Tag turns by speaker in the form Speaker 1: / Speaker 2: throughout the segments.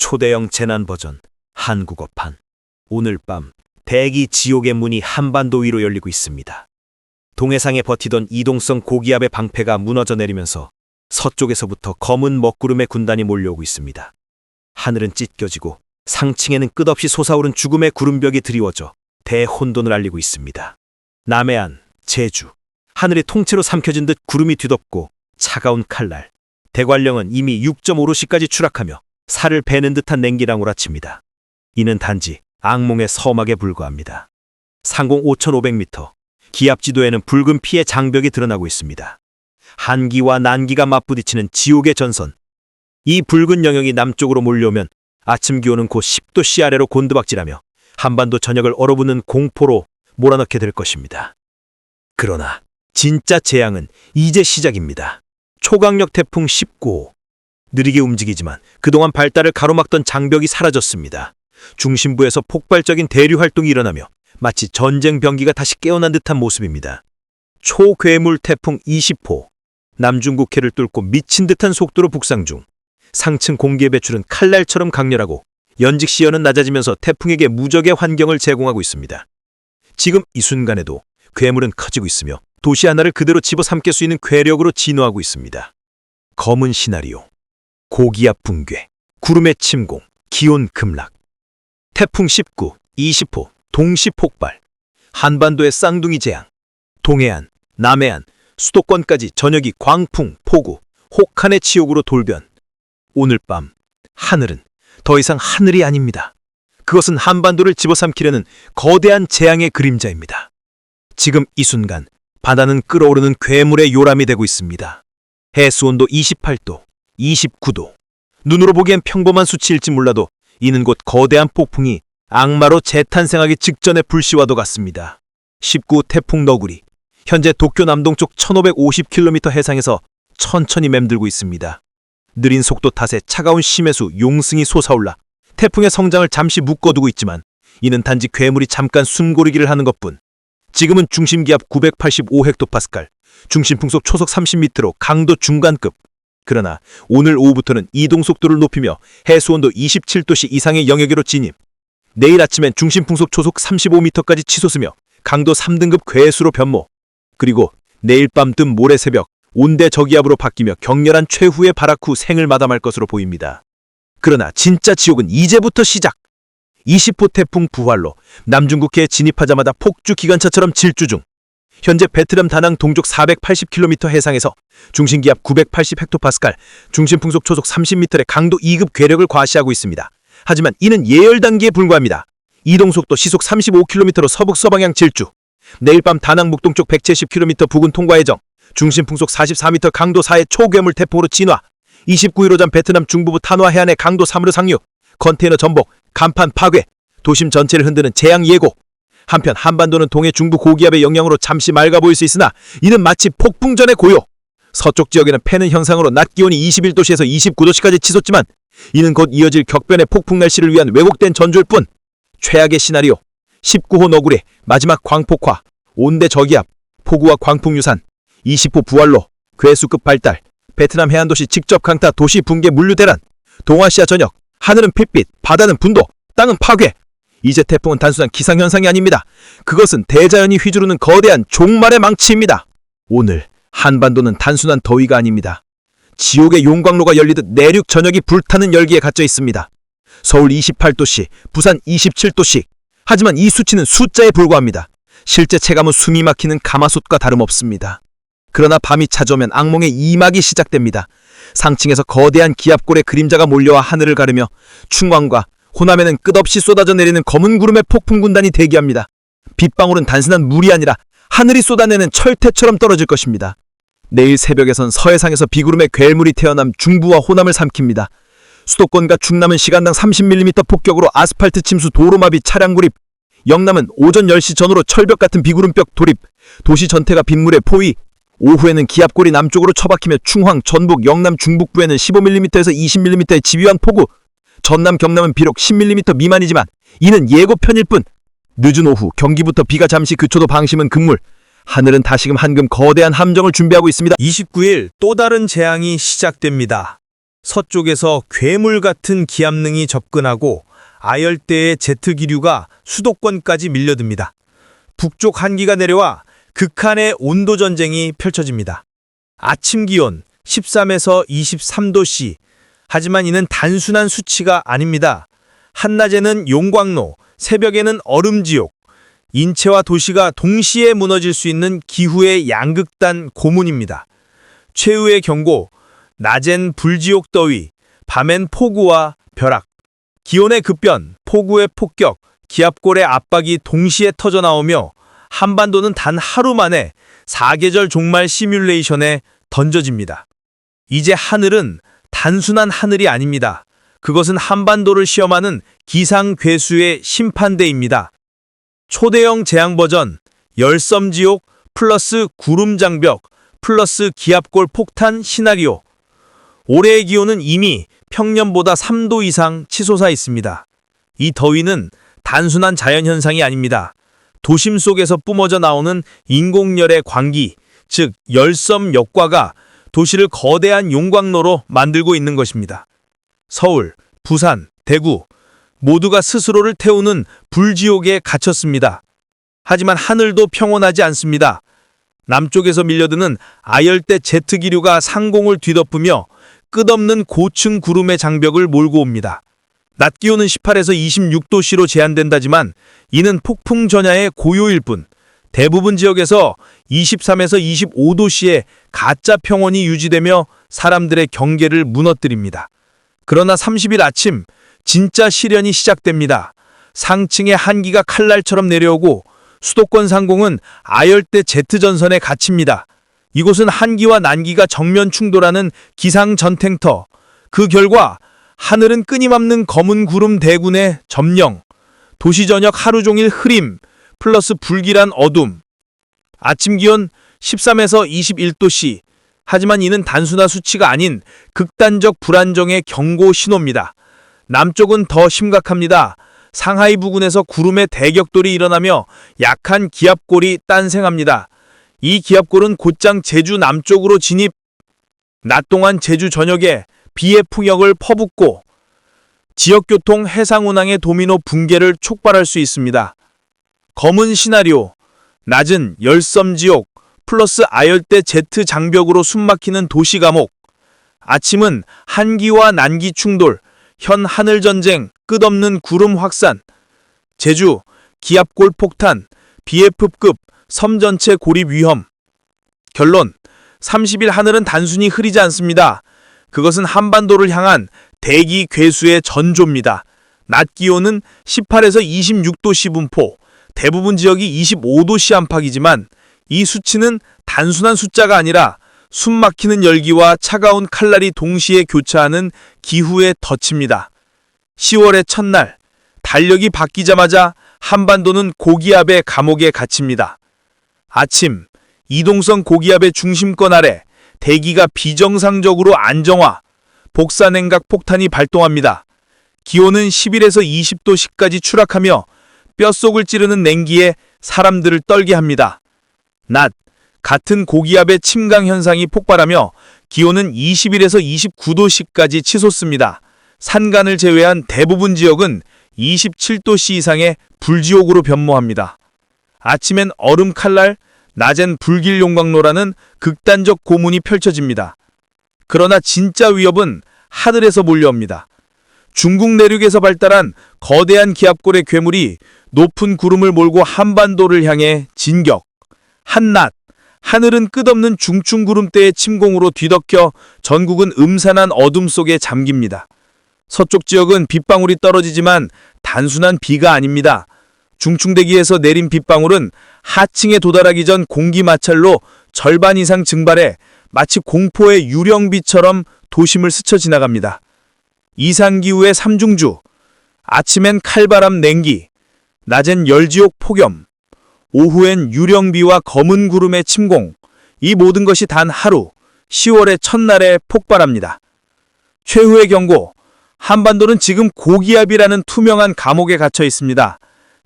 Speaker 1: 초대형 재난 버전 한국어판. 오늘 밤 대기 지옥의 문이 한반도 위로 열리고 있습니다. 동해상에 버티던 이동성 고기압의 방패가 무너져 내리면서 서쪽에서부터 검은 먹구름의 군단이 몰려오고 있습니다. 하늘은 찢겨지고 상층에는 끝없이 솟아오른 죽음의 구름벽이 드리워져 대혼돈을 알리고 있습니다. 남해안, 제주, 하늘이 통째로 삼켜진 듯 구름이 뒤덮고 차가운 칼날, 대관령은 이미 6.5도씨까지 추락하며 살을 베는 듯한 냉기랑 몰아칩니다. 이는 단지 악몽의 서막에 불과합니다. 상공 5,500m, 기압지도에는 붉은 피의 장벽이 드러나고 있습니다. 한기와 난기가 맞부딪히는 지옥의 전선. 이 붉은 영역이 남쪽으로 몰려오면 아침 기온은 곧 10도씨 아래로 곤두박질하며 한반도 전역을 얼어붙는 공포로 몰아넣게 될 것입니다. 그러나 진짜 재앙은 이제 시작입니다. 초강력 태풍 19호. 느리게 움직이지만 그동안 발달을 가로막던 장벽이 사라졌습니다. 중심부에서 폭발적인 대류 활동이 일어나며 마치 전쟁 병기가 다시 깨어난 듯한 모습입니다. 초괴물 태풍 20호. 남중국해를 뚫고 미친 듯한 속도로 북상 중. 상층 공기의 배출은 칼날처럼 강렬하고 연직 시야는 낮아지면서 태풍에게 무적의 환경을 제공하고 있습니다. 지금 이 순간에도 괴물은 커지고 있으며 도시 하나를 그대로 집어삼킬 수 있는 괴력으로 진화하고 있습니다. 검은 시나리오, 고기압 붕괴, 구름의 침공, 기온 급락. 태풍 19, 20호, 동시 폭발. 한반도의 쌍둥이 재앙. 동해안, 남해안, 수도권까지 전역이 광풍, 폭우, 혹한의 지옥으로 돌변. 오늘 밤 하늘은 더 이상 하늘이 아닙니다. 그것은 한반도를 집어삼키려는 거대한 재앙의 그림자입니다. 지금 이 순간 바다는 끓어오르는 괴물의 요람이 되고 있습니다. 해수온도 28도, 29도. 눈으로 보기엔 평범한 수치일지 몰라도 이는 곧 거대한 폭풍이 악마로 재탄생하기 직전의 불씨와도 같습니다. 19호 태풍 너구리. 현재 도쿄 남동쪽 1550km 해상에서 천천히 맴들고 있습니다. 느린 속도 탓에 차가운 심해수 용승이 솟아올라 태풍의 성장을 잠시 묶어두고 있지만 이는 단지 괴물이 잠깐 숨고르기를 하는 것뿐. 지금은 중심기압 985헥토파스칼, 중심풍속 초속 30m로 강도 중간급. 그러나 오늘 오후부터는 이동속도를 높이며 해수온도 27도씨 이상의 영역으로 진입. 내일 아침엔 중심풍속 초속 35m까지 치솟으며 강도 3등급 괴수로 변모. 그리고 내일 밤 뜸 모레 새벽 온대 저기압으로 바뀌며 격렬한 최후의 발악 후 생을 마감할 것으로 보입니다. 그러나 진짜 지옥은 이제부터 시작! 20호 태풍 부활로 남중국해에 진입하자마자 폭주 기관차처럼 질주 중. 현재 베트남 다낭 동쪽 480km 해상에서 중심기압 980헥토파스칼, 중심풍속 초속 30m의 강도 2급 괴력을 과시하고 있습니다. 하지만 이는 예열 단계에 불과합니다. 이동속도 시속 35km로 서북서방향 질주. 내일 밤 다낭 북동쪽 170km 부근 통과 예정. 중심풍속 44m 강도 4의 초괴물 태풍으로 진화. 29일 오전 베트남 중부부 탄화 해안의 강도 3으로 상륙. 컨테이너 전복, 간판 파괴, 도심 전체를 흔드는 재앙 예고. 한편 한반도는 동해 중부 고기압의 영향으로 잠시 맑아 보일 수 있으나 이는 마치 폭풍 전의 고요. 서쪽 지역에는 패는 현상으로 낮 기온이 21도씨에서 29도씨까지 치솟지만 이는 곧 이어질 격변의 폭풍 날씨를 위한 왜곡된 전조일 뿐. 최악의 시나리오, 19호 너구리, 마지막 광폭화, 온대 저기압, 폭우와 광풍 유산, 20호 부활로, 괴수급 발달, 베트남 해안도시 직접 강타 도시 붕괴 물류 대란, 동아시아 전역, 하늘은 핏빛, 바다는 분도, 땅은 파괴. 이제 태풍은 단순한 기상현상이 아닙니다. 그것은 대자연이 휘두르는 거대한 종말의 망치입니다. 오늘 한반도는 단순한 더위가 아닙니다. 지옥의 용광로가 열리듯 내륙 전역이 불타는 열기에 갇혀 있습니다. 서울 28도씨, 부산 27도씨. 하지만 이 수치는 숫자에 불과합니다. 실제 체감은 숨이 막히는 가마솥과 다름없습니다. 그러나 밤이 찾아오면 악몽의 2막이 시작됩니다. 상층에서 거대한 기압골의 그림자가 몰려와 하늘을 가르며 충광과 호남에는 끝없이 쏟아져 내리는 검은 구름의 폭풍 군단이 대기합니다. 빗방울은 단순한 물이 아니라 하늘이 쏟아내는 철퇴처럼 떨어질 것입니다. 내일 새벽에선 서해상에서 비구름의 괴물이 태어남 중부와 호남을 삼킵니다. 수도권과 충남은 시간당 30mm 폭격으로 아스팔트 침수 도로마비 차량 구립. 영남은 오전 10시 전후로 철벽 같은 비구름벽 돌입. 도시 전체가 빗물에 포위. 오후에는 기압골이 남쪽으로 처박히며 충황, 전북, 영남, 중북부에는 15mm에서 20mm의 집요한 폭우. 전남, 경남은 비록 10mm 미만이지만 이는 예고편일 뿐. 늦은 오후 경기부터 비가 잠시 그쳐도 방심은 금물. 하늘은 다시금 한금 거대한 함정을 준비하고 있습니다.
Speaker 2: 29일 또 다른 재앙이 시작됩니다. 서쪽에서 괴물 같은 기압능이 접근하고 아열대의 제트 기류가 수도권까지 밀려듭니다. 북쪽 한기가 내려와 극한의 온도 전쟁이 펼쳐집니다. 아침 기온 13에서 23도씨. 하지만 이는 단순한 수치가 아닙니다. 한낮에는 용광로, 새벽에는 얼음지옥, 인체와 도시가 동시에 무너질 수 있는 기후의 양극단 고문입니다. 최후의 경고, 낮엔 불지옥 더위, 밤엔 폭우와 벼락. 기온의 급변, 폭우의 폭격, 기압골의 압박이 동시에 터져나오며 한반도는 단 하루 만에 4계절 종말 시뮬레이션에 던져집니다. 이제 하늘은 단순한 하늘이 아닙니다. 그것은 한반도를 시험하는 기상괴수의 심판대입니다. 초대형 재앙 버전, 열섬지옥 플러스 구름장벽 플러스 기압골 폭탄 시나리오. 올해의 기온은 이미 평년보다 3도 이상 치솟아 있습니다. 이 더위는 단순한 자연현상이 아닙니다. 도심 속에서 뿜어져 나오는 인공열의 광기, 즉 열섬 역과가 도시를 거대한 용광로로 만들고 있는 것입니다. 서울, 부산, 대구 모두가 스스로를 태우는 불지옥에 갇혔습니다. 하지만 하늘도 평온하지 않습니다. 남쪽에서 밀려드는 아열대 제트 기류가 상공을 뒤덮으며 끝없는 고층 구름의 장벽을 몰고 옵니다. 낮 기온은 18에서 26도씨로 제한된다지만 이는 폭풍 전야의 고요일 뿐, 대부분 지역에서 23에서 25도씨의 가짜 평온이 유지되며 사람들의 경계를 무너뜨립니다. 그러나 30일 아침 진짜 시련이 시작됩니다. 상층의 한기가 칼날처럼 내려오고 수도권 상공은 아열대 제트 전선에 갇힙니다. 이곳은 한기와 난기가 정면 충돌하는 기상 전탱터. 그 결과 하늘은 끊임없는 검은 구름 대군의 점령, 도시 저녁 하루 종일 흐림, 플러스 불길한 어둠. 아침 기온 13에서 21도씨. 하지만 이는 단순한 수치가 아닌 극단적 불안정의 경고 신호입니다. 남쪽은 더 심각합니다. 상하이 부근에서 구름의 대격돌이 일어나며 약한 기압골이誕생합니다. 이 기압골은 곧장 제주 남쪽으로 진입, 낮 동안 제주 전역에 비의 풍역을 퍼붓고 지역교통 해상운항의 도미노 붕괴를 촉발할 수 있습니다. 검은 시나리오, 낮은 열섬지옥 플러스 아열대 제트 장벽으로 숨막히는 도시 감옥, 아침은 한기와 난기 충돌, 현 하늘 전쟁, 끝없는 구름 확산, 제주 기압골 폭탄, BF급 섬 전체 고립 위험. 결론, 30일 하늘은 단순히 흐리지 않습니다. 그것은 한반도를 향한 대기 괴수의 전조입니다. 낮 기온은 18에서 26도씨 분포, 대부분 지역이 25도씨 안팎이지만 이 수치는 단순한 숫자가 아니라 숨막히는 열기와 차가운 칼날이 동시에 교차하는 기후의 덫입니다. 10월의 첫날, 달력이 바뀌자마자 한반도는 고기압의 감옥에 갇힙니다. 아침, 이동성 고기압의 중심권 아래 대기가 비정상적으로 안정화, 복사냉각 폭탄이 발동합니다. 기온은 11에서 20도씨까지 추락하며 뼛속을 찌르는 냉기에 사람들을 떨게 합니다. 낮, 같은 고기압의 침강 현상이 폭발하며 기온은 21에서 29도씨까지 치솟습니다. 산간을 제외한 대부분 지역은 27도씨 이상의 불지옥으로 변모합니다. 아침엔 얼음 칼날, 낮엔 불길 용광로라는 극단적 고문이 펼쳐집니다. 그러나 진짜 위협은 하늘에서 몰려옵니다. 중국 내륙에서 발달한 거대한 기압골의 괴물이 높은 구름을 몰고 한반도를 향해 진격. 한낮, 하늘은 끝없는 중충 구름대의 침공으로 뒤덮여 전국은 음산한 어둠 속에 잠깁니다. 서쪽 지역은 빗방울이 떨어지지만 단순한 비가 아닙니다. 중충대기에서 내린 빗방울은 하층에 도달하기 전 공기 마찰로 절반 이상 증발해 마치 공포의 유령비처럼 도심을 스쳐 지나갑니다. 이상기후의 삼중주, 아침엔 칼바람 냉기, 낮엔 열지옥 폭염, 오후엔 유령비와 검은 구름의 침공, 이 모든 것이 단 하루, 10월의 첫날에 폭발합니다. 최후의 경고, 한반도는 지금 고기압이라는 투명한 감옥에 갇혀 있습니다.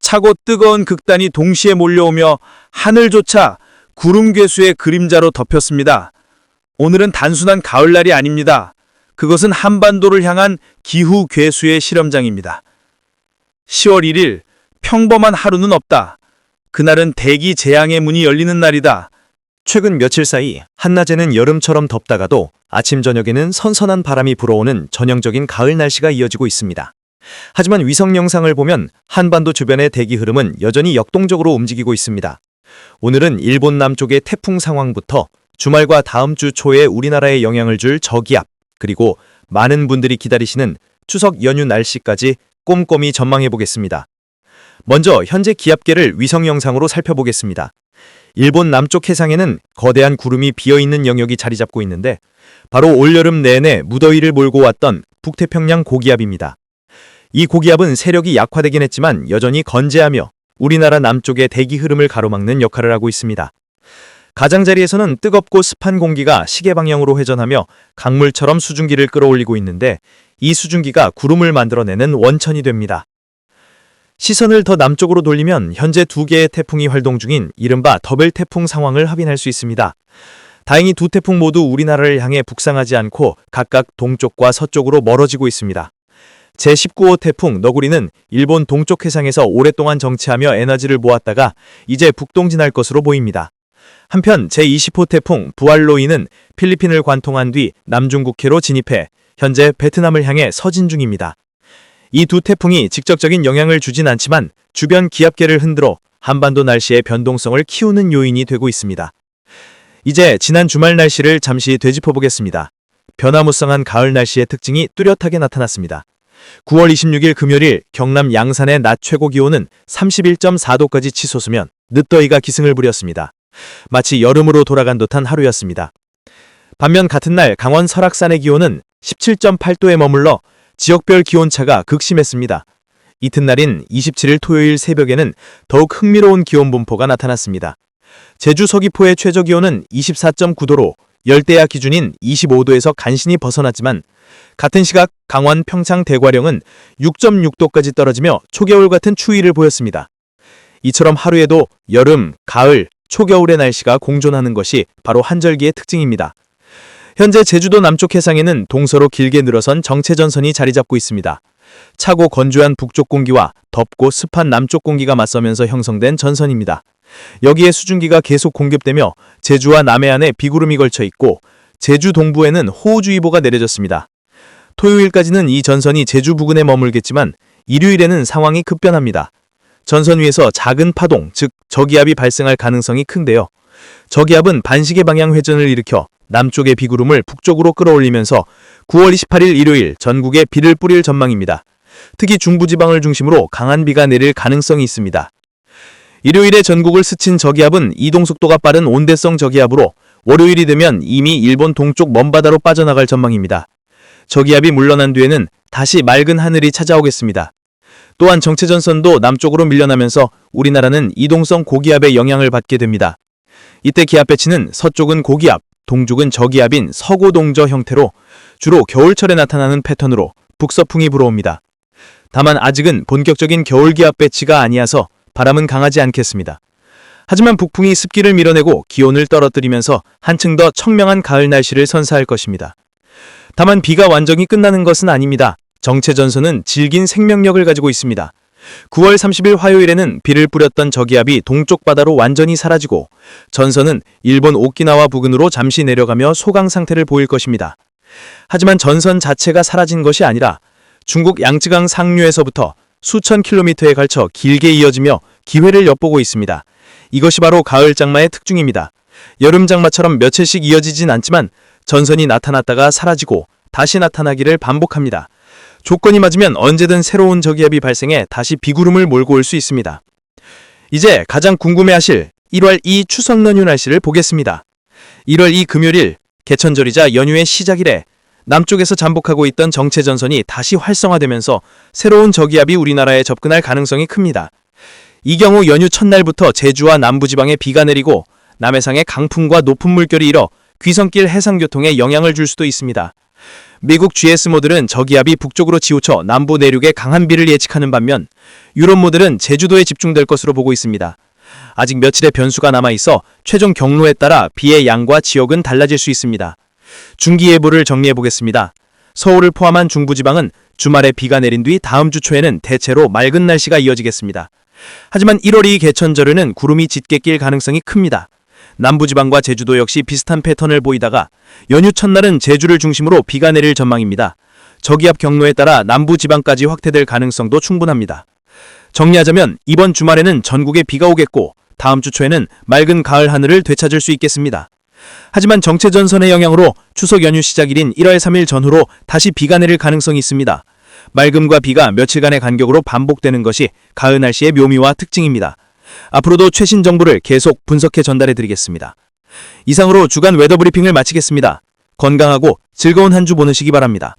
Speaker 2: 차고 뜨거운 극단이 동시에 몰려오며 하늘조차 구름 괴수의 그림자로 덮였습니다. 오늘은 단순한 가을날이 아닙니다. 그것은 한반도를 향한 기후 괴수의 실험장입니다. 10월 1일, 평범한 하루는 없다. 그날은 대기 재앙의 문이 열리는 날이다.
Speaker 3: 최근 며칠 사이 한낮에는 여름처럼 덥다가도 아침 저녁에는 선선한 바람이 불어오는 전형적인 가을 날씨가 이어지고 있습니다. 하지만 위성 영상을 보면 한반도 주변의 대기 흐름은 여전히 역동적으로 움직이고 있습니다. 오늘은 일본 남쪽의 태풍 상황부터 주말과 다음 주 초에 우리나라에 영향을 줄 저기압, 그리고 많은 분들이 기다리시는 추석 연휴 날씨까지 꼼꼼히 전망해 보겠습니다. 먼저 현재 기압계를 위성 영상으로 살펴보겠습니다. 일본 남쪽 해상에는 거대한 구름이 비어있는 영역이 자리 잡고 있는데 바로 올여름 내내 무더위를 몰고 왔던 북태평양 고기압입니다. 이 고기압은 세력이 약화되긴 했지만 여전히 건재하며 우리나라 남쪽의 대기 흐름을 가로막는 역할을 하고 있습니다. 가장자리에서는 뜨겁고 습한 공기가 시계 방향으로 회전하며 강물처럼 수증기를 끌어올리고 있는데 이 수증기가 구름을 만들어내는 원천이 됩니다. 시선을 더 남쪽으로 돌리면 현재 2개의 태풍이 활동 중인 이른바 더블 태풍 상황을 확인할 수 있습니다. 다행히 두 태풍 모두 우리나라를 향해 북상하지 않고 각각 동쪽과 서쪽으로 멀어지고 있습니다. 제19호 태풍 너구리는 일본 동쪽 해상에서 오랫동안 정체하며 에너지를 모았다가 이제 북동진할 것으로 보입니다. 한편 제20호 태풍 부알로이는 필리핀을 관통한 뒤 남중국해로 진입해 현재 베트남을 향해 서진 중입니다. 이 두 태풍이 직접적인 영향을 주진 않지만 주변 기압계를 흔들어 한반도 날씨의 변동성을 키우는 요인이 되고 있습니다. 이제 지난 주말 날씨를 잠시 되짚어보겠습니다. 변화무쌍한 가을 날씨의 특징이 뚜렷하게 나타났습니다. 9월 26일 금요일 경남 양산의 낮 최고 기온은 31.4도까지 치솟으면 늦더위가 기승을 부렸습니다. 마치 여름으로 돌아간 듯한 하루였습니다. 반면 같은 날 강원 설악산의 기온은 17.8도에 머물러 지역별 기온차가 극심했습니다. 이튿날인 27일 토요일 새벽에는 더욱 흥미로운 기온 분포가 나타났습니다. 제주 서귀포의 최저 기온은 24.9도로 열대야 기준인 25도에서 간신히 벗어났지만 같은 시각 강원 평창 대과령은 6.6도까지 떨어지며 초겨울 같은 추위를 보였습니다. 이처럼 하루에도 여름, 가을, 초겨울의 날씨가 공존하는 것이 바로 한절기의 특징입니다. 현재 제주도 남쪽 해상에는 동서로 길게 늘어선 정체전선이 자리 잡고 있습니다. 차고 건조한 북쪽 공기와 덥고 습한 남쪽 공기가 맞서면서 형성된 전선입니다. 여기에 수증기가 계속 공급되며 제주와 남해안에 비구름이 걸쳐 있고 제주 동부에는 호우주의보가 내려졌습니다. 토요일까지는 이 전선이 제주 부근에 머물겠지만 일요일에는 상황이 급변합니다. 전선 위에서 작은 파동, 즉 저기압이 발생할 가능성이 큰데요. 저기압은 반시계 방향 회전을 일으켜 남쪽의 비구름을 북쪽으로 끌어올리면서 9월 28일 일요일 전국에 비를 뿌릴 전망입니다. 특히 중부지방을 중심으로 강한 비가 내릴 가능성이 있습니다. 일요일에 전국을 스친 저기압은 이동속도가 빠른 온대성 저기압으로 월요일이 되면 이미 일본 동쪽 먼바다로 빠져나갈 전망입니다. 저기압이 물러난 뒤에는 다시 맑은 하늘이 찾아오겠습니다. 또한 정체전선도 남쪽으로 밀려나면서 우리나라는 이동성 고기압의 영향을 받게 됩니다. 이때 기압 배치는 서쪽은 고기압, 동쪽은 저기압인 서고동저 형태로 주로 겨울철에 나타나는 패턴으로 북서풍이 불어옵니다. 다만 아직은 본격적인 겨울기압 배치가 아니어서 바람은 강하지 않겠습니다. 하지만 북풍이 습기를 밀어내고 기온을 떨어뜨리면서 한층 더 청명한 가을 날씨를 선사할 것입니다. 다만 비가 완전히 끝나는 것은 아닙니다. 정체전선은 질긴 생명력을 가지고 있습니다. 9월 30일 화요일에는 비를 뿌렸던 저기압이 동쪽 바다로 완전히 사라지고 전선은 일본 오키나와 부근으로 잠시 내려가며 소강 상태를 보일 것입니다. 하지만 전선 자체가 사라진 것이 아니라 중국 양쯔강 상류에서부터 수천 킬로미터에 걸쳐 길게 이어지며 기회를 엿보고 있습니다. 이것이 바로 가을 장마의 특징입니다. 여름 장마처럼 며칠씩 이어지진 않지만 전선이 나타났다가 사라지고 다시 나타나기를 반복합니다. 조건이 맞으면 언제든 새로운 저기압이 발생해 다시 비구름을 몰고 올 수 있습니다. 이제 가장 궁금해하실 1월 2 추석 연휴 날씨를 보겠습니다. 1월 2 금요일 개천절이자 연휴의 시작이래 남쪽에서 잠복하고 있던 정체전선이 다시 활성화되면서 새로운 저기압이 우리나라에 접근할 가능성이 큽니다. 이 경우 연휴 첫날부터 제주와 남부지방에 비가 내리고 남해상에 강풍과 높은 물결이 일어 귀성길 해상교통에 영향을 줄 수도 있습니다. 미국 GS모들은 저기압이 북쪽으로 치우쳐 남부 내륙에 강한 비를 예측하는 반면 유럽모들은 제주도에 집중될 것으로 보고 있습니다. 아직 며칠의 변수가 남아있어 최종 경로에 따라 비의 양과 지역은 달라질 수 있습니다. 중기예보를 정리해보겠습니다. 서울을 포함한 중부지방은 주말에 비가 내린 뒤 다음 주 초에는 대체로 맑은 날씨가 이어지겠습니다. 하지만 1월 2 개천절에는 구름이 짙게 낄 가능성이 큽니다. 남부지방과 제주도 역시 비슷한 패턴을 보이다가 연휴 첫날은 제주를 중심으로 비가 내릴 전망입니다. 저기압 경로에 따라 남부지방까지 확대될 가능성도 충분합니다. 정리하자면 이번 주말에는 전국에 비가 오겠고 다음 주 초에는 맑은 가을 하늘을 되찾을 수 있겠습니다. 하지만 정체전선의 영향으로 추석 연휴 시작일인 1월 3일 전후로 다시 비가 내릴 가능성이 있습니다. 맑음과 비가 며칠간의 간격으로 반복되는 것이 가을 날씨의 묘미와 특징입니다. 앞으로도 최신 정보를 계속 분석해 전달해 드리겠습니다. 이상으로 주간 웨더 브리핑을 마치겠습니다. 건강하고 즐거운 한 주 보내시기 바랍니다.